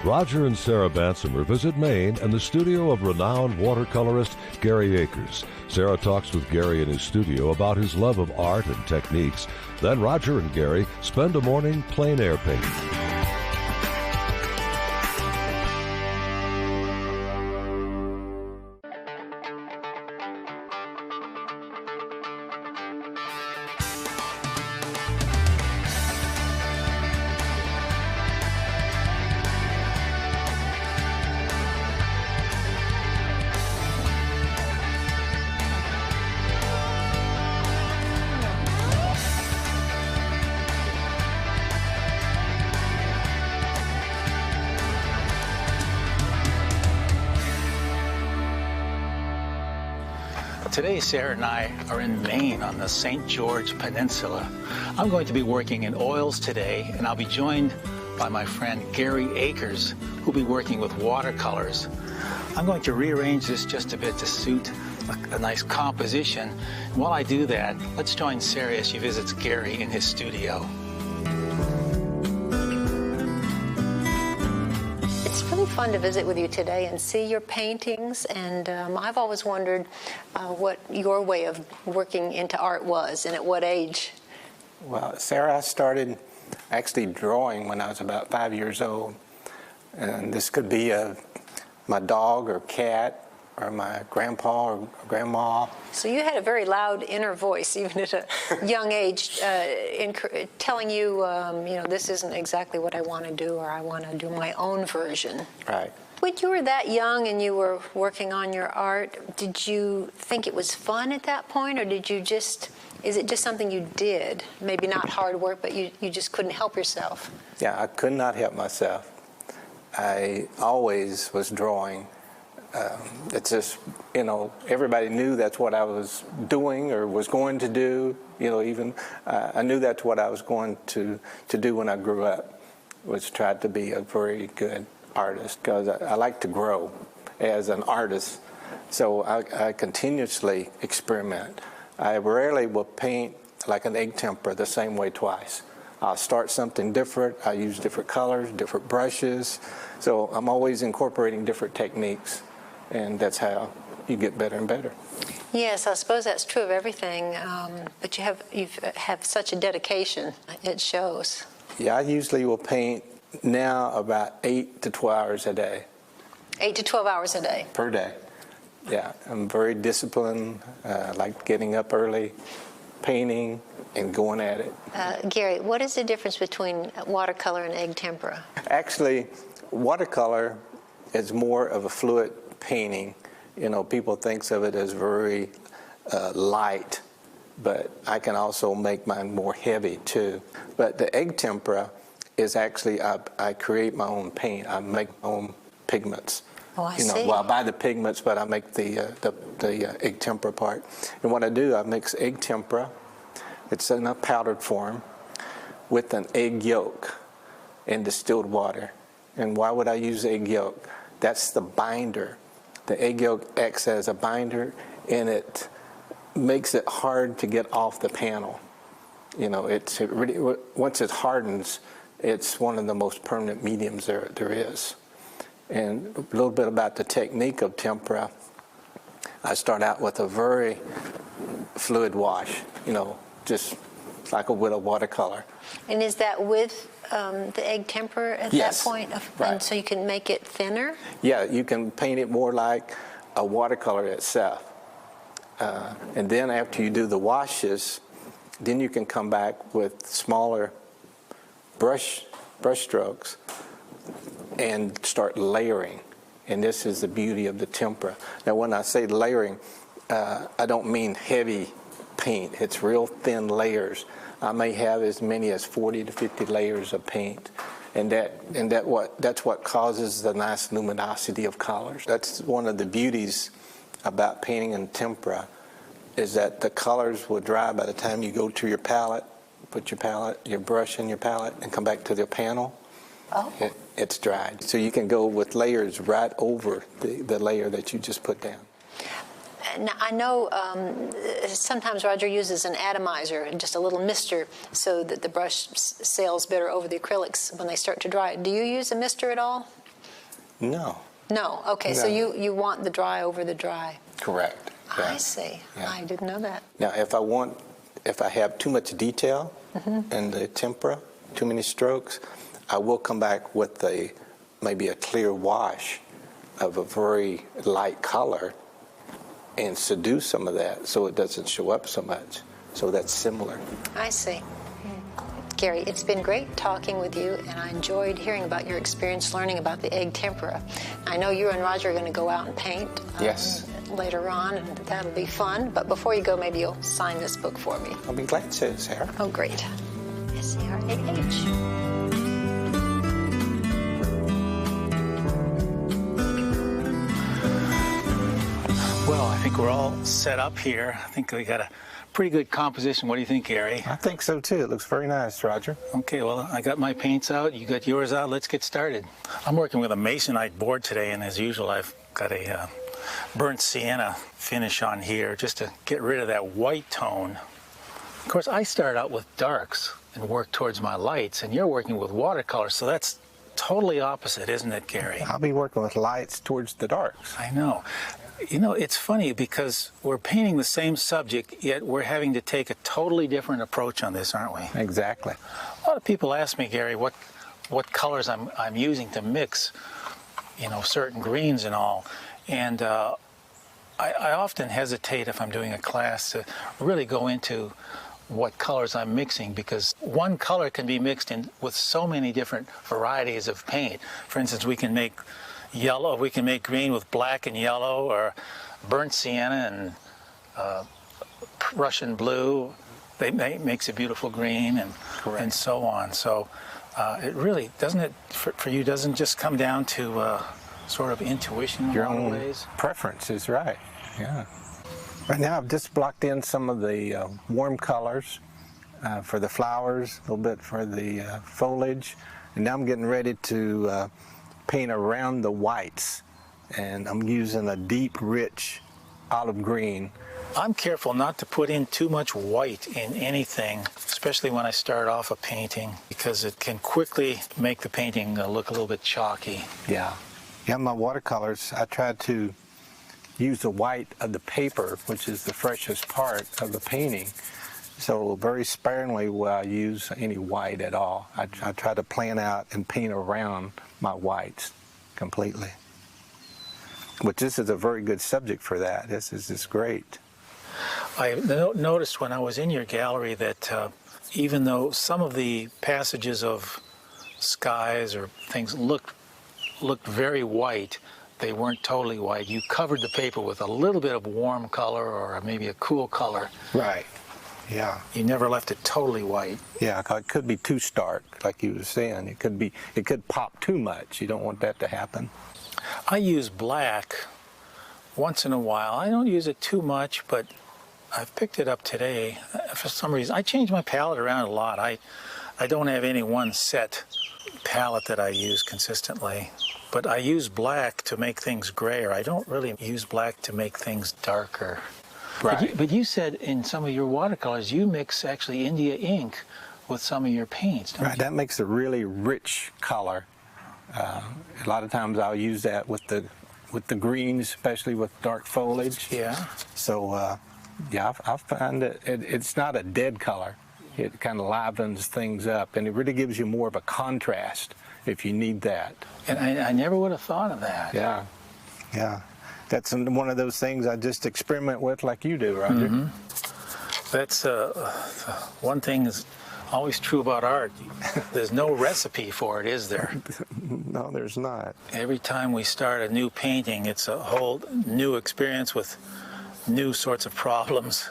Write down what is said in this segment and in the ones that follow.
Roger and Sarah Bansemer visit Maine and the studio of renowned watercolorist Gary Akers. Sarah talks with Gary in his studio about his love of art and techniques. Then Roger and Gary spend a morning plein air painting. Today, Sarah and I are in Maine on the St. George Peninsula. I'm going to be working in oils today, and I'll be joined by my friend Gary Akers, who'll be working with watercolors. I'm going to rearrange this just a bit to suit a nice composition. And while I do that, let's join Sarah as she visits Gary in his studio. It's really fun to visit with you today and see your paintings, and I've always wondered what your way of working into art was and at what age. Well, Sarah, I started actually drawing when I was about 5 years old, and this could be my dog or cat or my grandpa or grandma. So you had a very loud inner voice, even at a young age, telling you, this isn't exactly what I want to do, or I want to do my own version. Right. When you were that young and you were working on your art, did you think it was fun at that point, or is it just something you did? Maybe not hard work, but you just couldn't help yourself. Yeah, I could not help myself. I always was drawing. It's just, everybody knew that's what I was doing or was going to do. I knew that's what I was going to do when I grew up, was try to be a very good artist, because I like to grow as an artist. So I continuously experiment. I rarely will paint like an egg tempera the same way twice. I'll start something different. I use different colors, different brushes. So I'm always incorporating different techniques, and that's how you get better and better. Yes, I suppose that's true of everything, but you have such a dedication. It shows. Yeah, I usually will paint now about 8 to 12 hours a day. 8 to 12 hours a day? Per day. Yeah, I'm very disciplined. Like getting up early, painting, and going at it. Gary, what is the difference between watercolor and egg tempera? Actually, watercolor is more of a fluid painting. People think of it as very light, but I can also make mine more heavy too. But the egg tempera is actually, I create my own paint. I make my own pigments. Oh, I see. Well, I buy the pigments, but I make the egg tempera part. And what I do, I mix egg tempera, it's in a powdered form, with an egg yolk and distilled water. And why would I use egg yolk? That's the binder. The egg yolk acts as a binder, and it makes it hard to get off the panel. Once it hardens, it's one of the most permanent mediums there is. And a little bit about the technique of tempera. I start out with a very fluid wash, just like with a watercolor. And is that with the egg tempera at that point? Right. And so you can make it thinner? Yeah, you can paint it more like a watercolor itself. And then after you do the washes, then you can come back with smaller brush strokes and start layering. And this is the beauty of the tempera. Now, when I say layering, I don't mean heavy paint. It's real thin layers. I may have as many as 40 to 50 layers of paint. And that's what causes the nice luminosity of colors. That's one of the beauties about painting in tempera, is that the colors will dry by the time you go to your palette, put your brush in your palette, and come back to the panel. Oh. It's dried. So you can go with layers right over the layer that you just put down. Now, I know sometimes Roger uses an atomizer, just a little mister, so that the brush sails better over the acrylics when they start to dry. Do you use a mister at all? No. No. Okay, so No. you want the dry over the dry. Correct. Yeah. I see. Yeah. I didn't know that. Now, if I have too much detail in the tempera, too many strokes, I will come back with maybe a clear wash of a very light color and seduce some of that so it doesn't show up so much. So that's similar. I see. Gary, it's been great talking with you, and I enjoyed hearing about your experience learning about the egg tempera. I know you and Roger are going to go out and paint Yes. later on, and that'll be fun. But before you go, maybe you'll sign this book for me. I'll be glad to, Sarah. Oh, great. S-A-R-A-H. Well, I think we're all set up here. I think we got a pretty good composition. What do you think, Gary? I think so, too. It looks very nice, Roger. Okay, well, I got my paints out. You got yours out. Let's get started. I'm working with a masonite board today, and as usual, I've got a burnt sienna finish on here just to get rid of that white tone. Of course, I start out with darks and work towards my lights, and you're working with watercolors, so that's totally opposite, isn't it, Gary? I'll be working with lights towards the darks. I know. You know, it's funny because we're painting the same subject, yet we're having to take a totally different approach on this, aren't we? Exactly. A lot of people ask me, Gary, what colors I'm using to mix, you know, certain greens and all. And I often hesitate if I'm doing a class to really go into what colors I'm mixing, because one color can be mixed in with so many different varieties of paint. For instance, we can make yellow, we can make green with black and yellow, or burnt sienna and Russian blue. Makes a beautiful green, and so on. So it really doesn't, for you, doesn't just come down to sort of intuition in a lot of ways. Preference is right. Yeah. Right now I've just blocked in some of the warm colors for the flowers, a little bit for the foliage, and now I'm getting ready to paint around the whites, and I'm using a deep, rich olive green. I'm careful not to put in too much white in anything, especially when I start off a painting, because it can quickly make the painting look a little bit chalky. Yeah. Yeah, my watercolors, I try to use the white of the paper, which is the freshest part of the painting. So very sparingly will I use any white at all. I try to plan out and paint around my whites completely. But this is a very good subject for that. This is just great. I noticed when I was in your gallery that even though some of the passages of skies or things looked very white, they weren't totally white. You covered the paper with a little bit of warm color or maybe a cool color. Right. Yeah. You never left it totally white. Yeah, it could be too stark, like you were saying. It could pop too much. You don't want that to happen. I use black once in a while. I don't use it too much, but I've picked it up today. For some reason, I change my palette around a lot. I don't have any one set palette that I use consistently. But I use black to make things grayer. I don't really use black to make things darker. Right. But you said in some of your watercolors, you mix actually India ink with some of your paints, don't Right, you? that makes a really rich color. A lot of times I'll use that with the greens, especially with dark foliage. Yeah. So, yeah, I find that it's not a dead color. It kind of livens things up, and it really gives you more of a contrast if you need that. And I never would have thought of that. Yeah, yeah. That's one of those things I just experiment with like you do, Roger. Mm-hmm. That's one thing is always true about art. There's no recipe for it, is there? No, there's not. Every time we start a new painting, it's a whole new experience with new sorts of problems.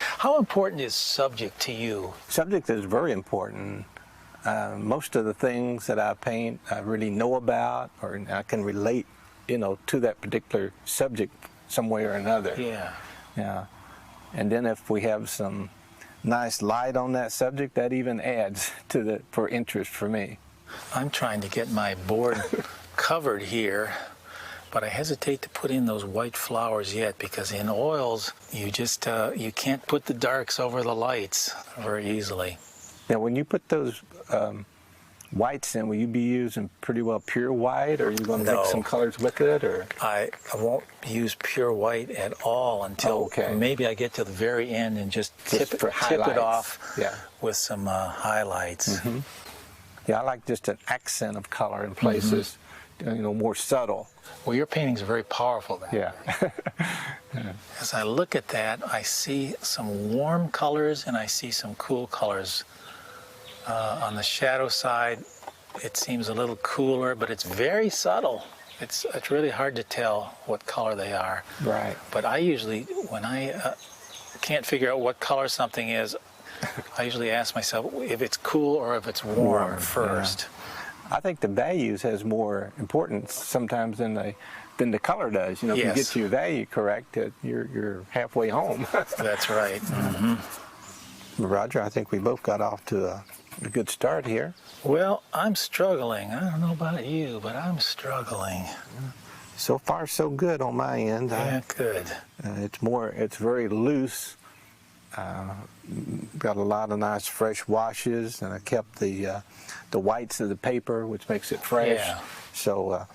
How important is subject to you? Subject is very important. Most of the things that I paint, I really know about, or I can relate, to that particular subject some way or another. Yeah. Yeah. And then if we have some nice light on that subject, that even adds for interest for me. I'm trying to get my board covered here, but I hesitate to put in those white flowers yet, because in oils, you just, you can't put the darks over the lights very easily. Now, when you put those whites in, will you be using pretty well pure white, or are you going to No. mix some colors with it? Or I won't use pure white at all until okay. maybe I get to the very end and just tip for it highlights. off Yeah. with some highlights. Yeah, I like just an accent of color in places, more subtle. Well, your paintings are very powerful then. Yeah. As I look at that, I see some warm colors and I see some cool colors. On the shadow side, it seems a little cooler, but it's very subtle. It's really hard to tell what color they are. Right. But I usually, when I can't figure out what color something is, I usually ask myself if it's cool or if it's warm first. Yeah. I think the values has more importance sometimes than the color does. If you get your value correct, you're halfway home. That's right. Roger, I think we both got off to a good start here. Well, I'm struggling. I don't know about you, but I'm struggling. So far, so good on my end. Yeah, good. It's very loose. Got a lot of nice fresh washes, and I kept the whites of the paper, which makes it fresh. Yeah. So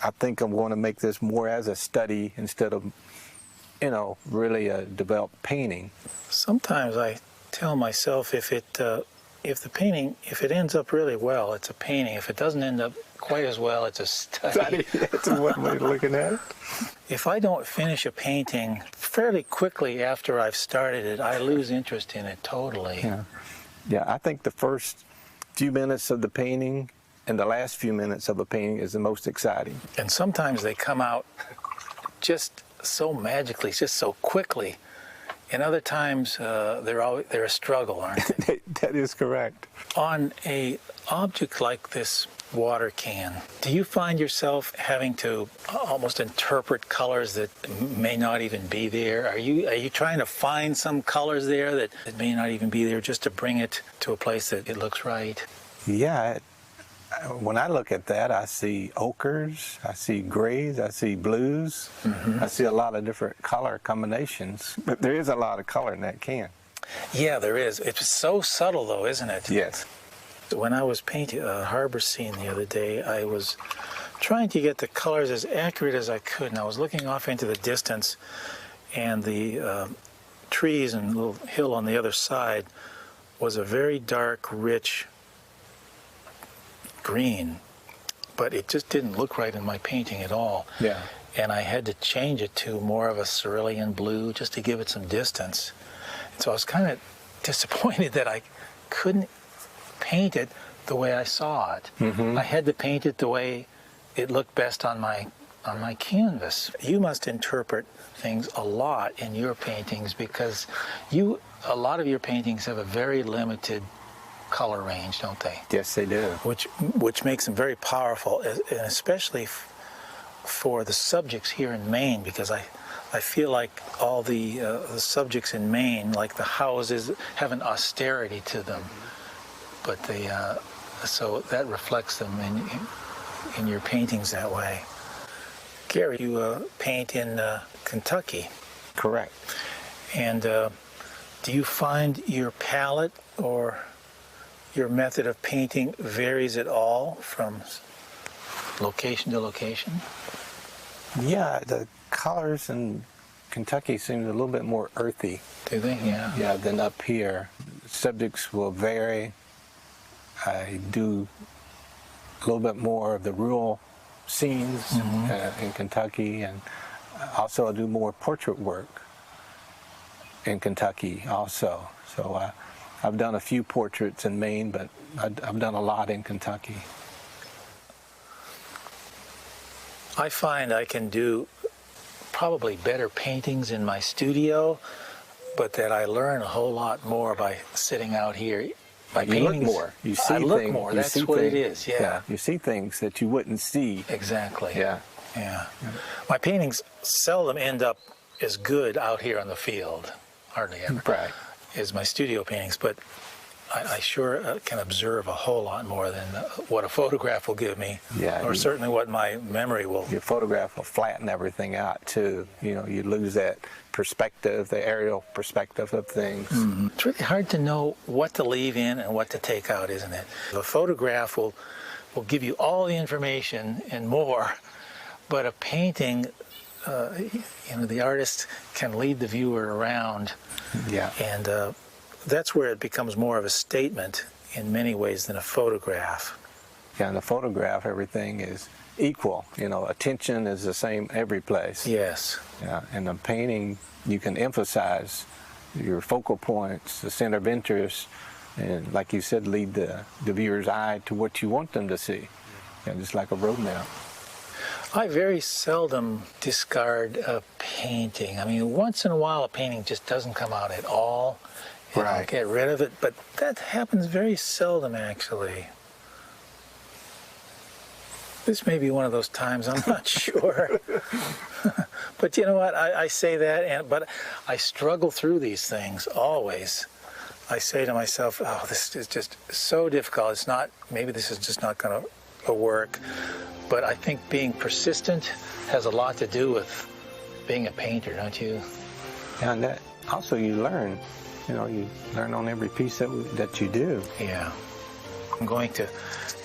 I think I'm going to make this more as a study instead of, really a developed painting. Sometimes I tell myself if the painting, if it ends up really well, it's a painting. If it doesn't end up quite as well, it's a study. That's one way of looking at it. If I don't finish a painting fairly quickly after I've started it, I lose interest in it totally. Yeah, I think the first few minutes of the painting and the last few minutes of a painting is the most exciting. And sometimes they come out just so magically, just so quickly. And other times they're a struggle, aren't they? That is correct. On a object like this water can, do you find yourself having to almost interpret colors that may not even be there? Are you trying to find some colors there that may not even be there just to bring it to a place that it looks right? Yeah. When I look at that, I see ochres, I see grays, I see blues. I see a lot of different color combinations. But there is a lot of color in that can. Yeah, there is. It's so subtle, though, isn't it? Yes. When I was painting a harbor scene the other day, I was trying to get the colors as accurate as I could, and I was looking off into the distance, and the trees and little hill on the other side was a very dark, rich green, but it just didn't look right in my painting at all. Yeah. And I had to change it to more of a cerulean blue just to give it some distance. And so I was kind of disappointed that I couldn't paint it the way I saw it. I had to paint it the way it looked best on my canvas. You must interpret things a lot in your paintings because a lot of your paintings have a very limited color range, don't they? Yes, they do. Which makes them very powerful, and especially for the subjects here in Maine, because I feel like all the subjects in Maine, like the houses, have an austerity to them, but so that reflects them in your paintings that way. Gary, you paint in Kentucky. Correct. And do you find your palette or your method of painting varies at all from location to location? Yeah, the colors in Kentucky seem a little bit more earthy. Do they? Yeah. Yeah, than up here. Subjects will vary. I do a little bit more of the rural scenes in Kentucky, and also I do more portrait work in Kentucky also. So I've done a few portraits in Maine, but I've done a lot in Kentucky. I find I can do probably better paintings in my studio, but that I learn a whole lot more by sitting out here. My You paintings, look more. You see I things. look more. You That's see what it things. is. Yeah. You see things that you wouldn't see. Exactly. Yeah. Yeah. My paintings seldom end up as good out here on the field. Hardly ever. Right. As my studio paintings, but I sure can observe a whole lot more than what a photograph will give me, or certainly what my memory will. Your photograph will flatten everything out too. You know, you lose that perspective, the aerial perspective of things. Mm-hmm. It's really hard to know what to leave in and what to take out, isn't it? The photograph will give you all the information and more, but a painting, you know, the artist can lead the viewer around. Yeah. And that's where it becomes more of a statement in many ways than a photograph. Yeah, in the photograph, everything is equal. You know, attention is the same every place. Yes. Yeah, in the painting, you can emphasize your focal points, the center of interest, and like you said, lead the viewer's eye to what you want them to see. Yeah, just like a road map. I very seldom discard a painting. I mean, once in a while a painting just doesn't come out at all, and I'll get rid of it, but that happens very seldom, actually. This may be one of those times, I'm not sure. But you know what, I say that, but I struggle through these things, always. I say to myself, oh, this is just so difficult. It's not, maybe this is just not going to work. But I think being persistent has a lot to do with being a painter, don't you? And that also you learn. You know, you learn on every piece that you do. Yeah. I'm going to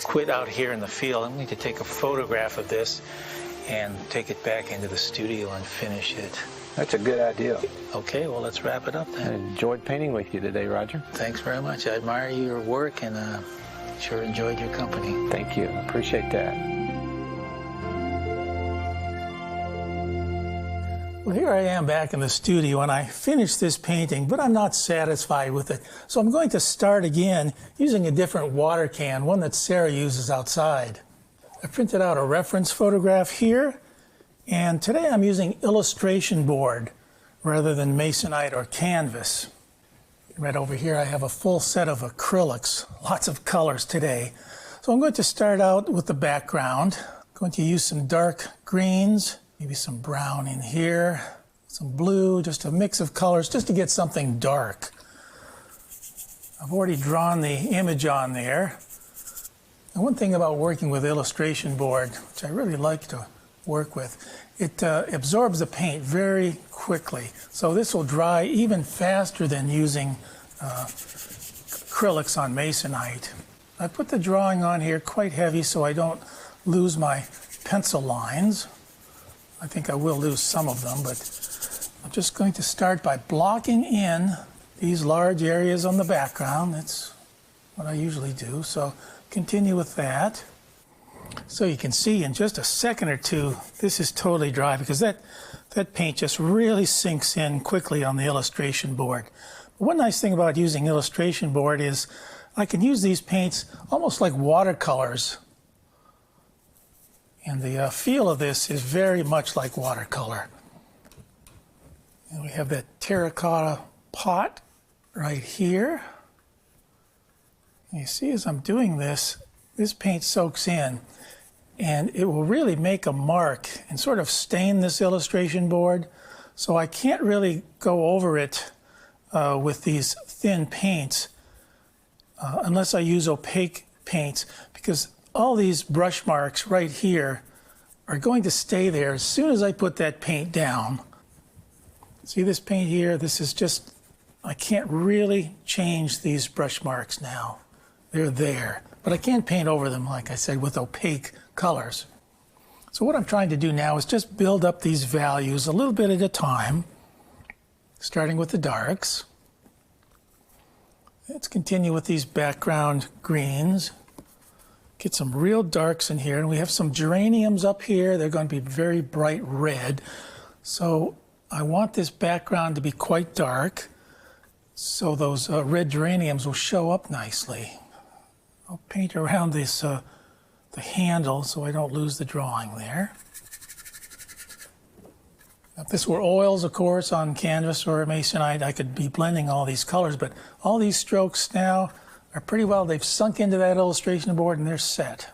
quit out here in the field. I'm going to take a photograph of this and take it back into the studio and finish it. That's a good idea. Okay, well, let's wrap it up then. I enjoyed painting with you today, Roger. Thanks very much. I admire your work and sure enjoyed your company. Thank you. Appreciate that. Well, here I am back in the studio, and I finished this painting, but I'm not satisfied with it. So I'm going to start again using a different water can, one that Sarah uses outside. I printed out a reference photograph here, and today I'm using illustration board rather than masonite or canvas. Right over here I have a full set of acrylics, lots of colors today. So I'm going to start out with the background. I'm going to use some dark greens, maybe some brown in here, some blue, just a mix of colors just to get something dark. I've already drawn the image on there. And one thing about working with illustration board, which I really like to work with, it absorbs the paint very quickly. So this will dry even faster than using acrylics on masonite. I put the drawing on here quite heavy so I don't lose my pencil lines. I think I will lose some of them, but I'm just going to start by blocking in these large areas on the background. That's what I usually do. So continue with that. So you can see in just a second or two, this is totally dry because that paint just really sinks in quickly on the illustration board. But one nice thing about using illustration board is I can use these paints almost like watercolors. And the feel of this is very much like watercolor. And we have that terracotta pot right here. And you see as I'm doing this, this paint soaks in. And it will really make a mark and sort of stain this illustration board. So I can't really go over it with these thin paints unless I use opaque paints, because all these brush marks right here are going to stay there as soon as I put that paint down. See this paint here? This is just, I can't really change these brush marks now. They're there. But I can paint over them, like I said, with opaque colors. So what I'm trying to do now is just build up these values a little bit at a time, starting with the darks. Let's continue with these background greens. Get some real darks in here, and we have some geraniums up here. They're going to be very bright red. So I want this background to be quite dark, so those red geraniums will show up nicely. I'll paint around this the handle so I don't lose the drawing there. If this were oils, of course, on canvas or masonite, I could be blending all these colors, but all these strokes now are pretty well, they've sunk into that illustration board and they're set.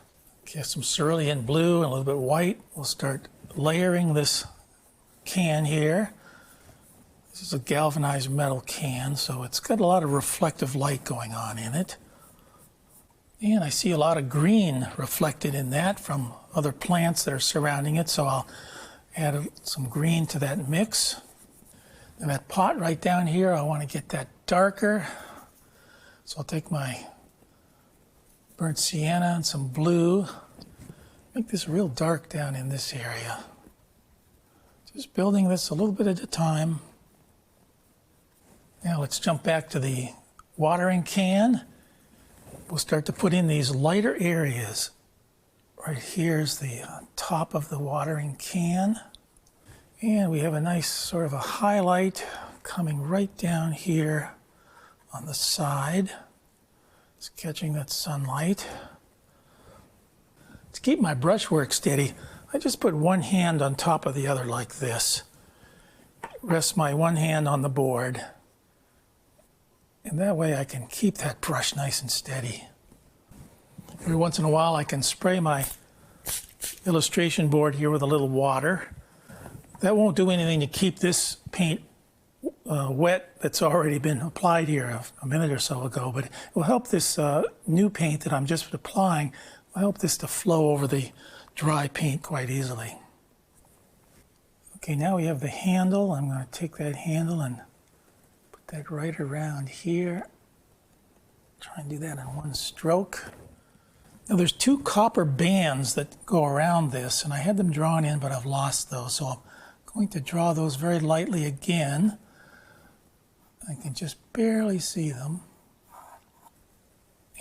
Get some cerulean blue and a little bit white. We'll start layering this can here. This is a galvanized metal can, so it's got a lot of reflective light going on in it. And I see a lot of green reflected in that from other plants that are surrounding it, so I'll add some green to that mix. And that pot right down here, I want to get that darker. So I'll take my burnt sienna and some blue, make this real dark down in this area. Just building this a little bit at a time. Now let's jump back to the watering can. We'll start to put in these lighter areas. Right here's the top of the watering can. And we have a nice sort of a highlight coming right down here on the side. It's catching that sunlight. To keep my brushwork steady, I just put one hand on top of the other like this. Rest my one hand on the board. And that way I can keep that brush nice and steady. Every once in a while I can spray my illustration board here with a little water. That won't do anything to keep this paint wet that's already been applied here a minute or so ago, but it will help this new paint that I'm just applying, will help this to flow over the dry paint quite easily. Okay, now we have the handle. I'm going to take that handle and put that right around here. Try and do that in one stroke. Now there's two copper bands that go around this, and I had them drawn in, but I've lost those, so I'm going to draw those very lightly again. I can just barely see them.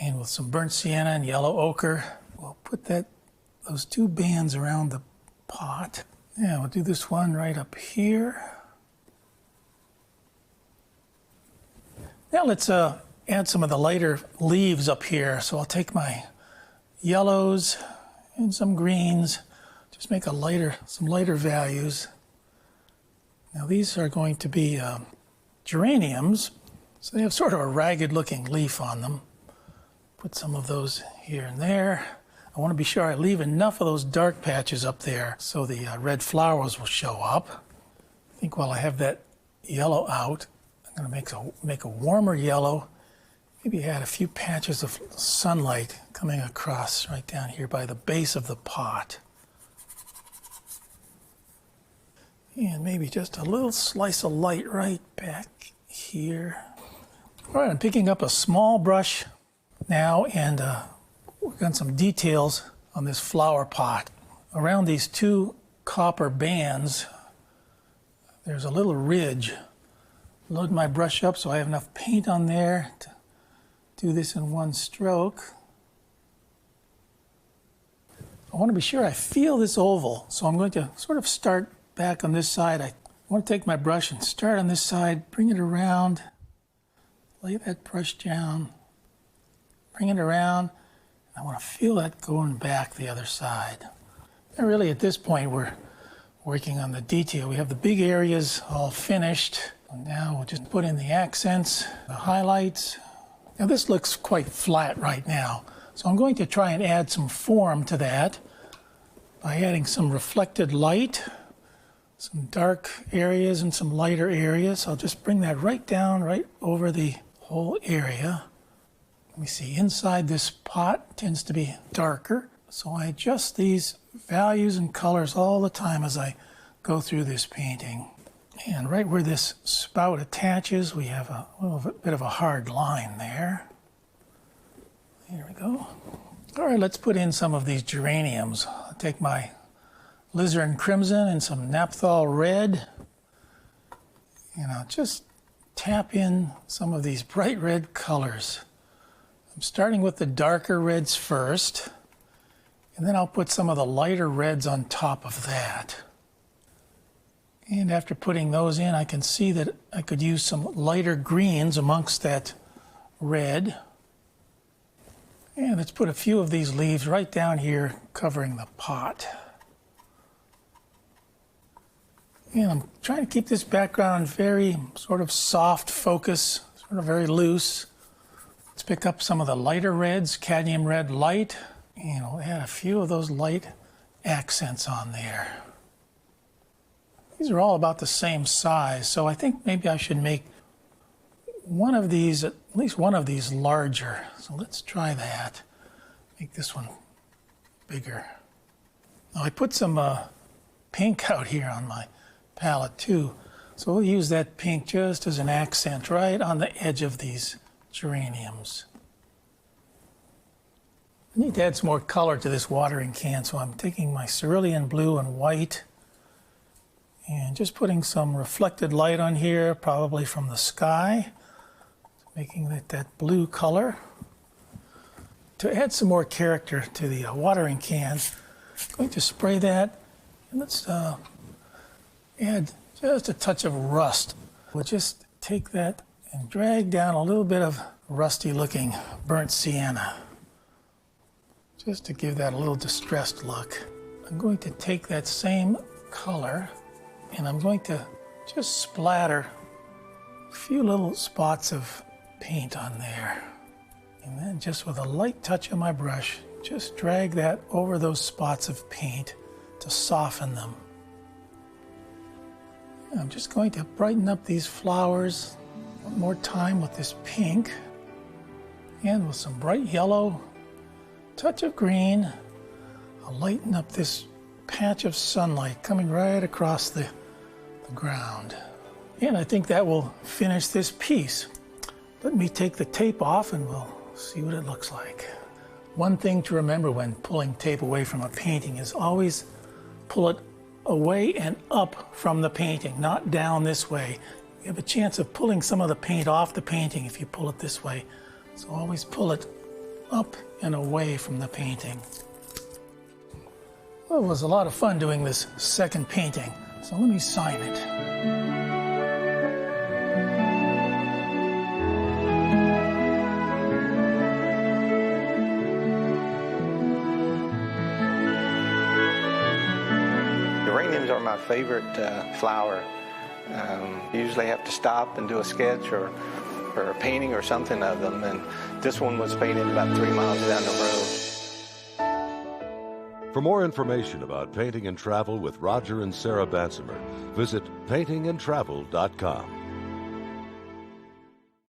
And with some burnt sienna and yellow ochre, we'll put those two bands around the pot. Yeah, we'll do this one right up here. Now let's add some of the lighter leaves up here. So I'll take my yellows and some greens, just make some lighter values. Now these are going to be geraniums, so they have sort of a ragged looking leaf on them. Put some of those here and there. I want to be sure I leave enough of those dark patches up there so the red flowers will show up. I think while I have that yellow out, I'm going to make a warmer yellow. Maybe add a few patches of sunlight coming across right down here by the base of the pot. And maybe just a little slice of light right back here. All right, I'm picking up a small brush now and work on some details on this flower pot. Around these two copper bands, there's a little ridge. Load my brush up so I have enough paint on there to do this in one stroke. I want to be sure I feel this oval, so I'm going to sort of start back on this side. I want to take my brush and start on this side, bring it around, lay that brush down, bring it around. I want to feel that going back the other side. And really at this point we're working on the detail. We have the big areas all finished. And now we'll just put in the accents, the highlights. Now this looks quite flat right now, so I'm going to try and add some form to that by adding some reflected light, some dark areas and some lighter areas. I'll just bring that right down, right over the whole area. Let me see, inside this pot tends to be darker, so I adjust these values and colors all the time as I go through this painting. And right where this spout attaches, we have a little bit of a hard line there. Here we go. All right, let's put in some of these geraniums. I'll take my alizarin crimson and some naphthol red, and I'll just tap in some of these bright red colors. I'm starting with the darker reds first, and then I'll put some of the lighter reds on top of that. And after putting those in, I can see that I could use some lighter greens amongst that red. And let's put a few of these leaves right down here covering the pot. And I'm trying to keep this background very sort of soft focus, sort of very loose. Let's pick up some of the lighter reds, cadmium red light, and we'll add a few of those light accents on there. These are all about the same size, so I think maybe I should make one of these, at least one of these, larger. So let's try that. Make this one bigger. Now I put some pink out here on my palette too, so we'll use that pink just as an accent right on the edge of these geraniums. I need to add some more color to this watering can, so I'm taking my cerulean blue and white and just putting some reflected light on here, probably from the sky, making that blue color. To add some more character to the watering can, I'm going to spray that, and let's add just a touch of rust. We'll just take that and drag down a little bit of rusty looking burnt sienna, just to give that a little distressed look. I'm going to take that same color and I'm going to just splatter a few little spots of paint on there. And then just with a light touch of my brush, just drag that over those spots of paint to soften them. I'm just going to brighten up these flowers one more time with this pink and with some bright yellow, touch of green. I'll lighten up this patch of sunlight coming right across the ground. And I think that will finish this piece. Let me take the tape off and we'll see what it looks like. One thing to remember when pulling tape away from a painting is always pull it away and up from the painting, not down this way. You have a chance of pulling some of the paint off the painting if you pull it this way. So always pull it up and away from the painting. Well, it was a lot of fun doing this second painting, so let me sign it. Geraniums are my favorite flower. You usually have to stop and do a sketch or a painting or something of them, and this one was painted about 3 miles down the road. For more information about painting and travel with Roger and Sarah Bansemer, visit paintingandtravel.com.